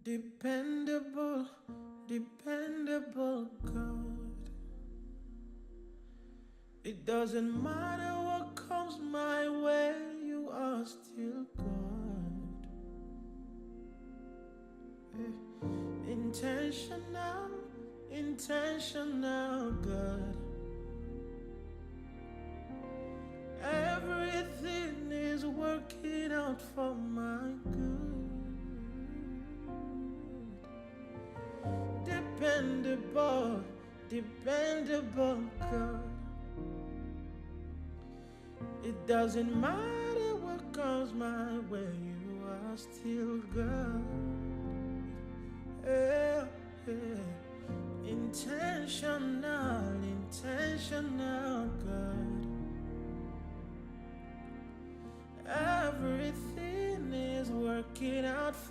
Dependable, dependable God. It doesn't matter what comes my way, you are still God. Intentional, intentional God. Everything is working out for my good. Dependable, dependable God. It doesn't matter what comes my way, you are still God.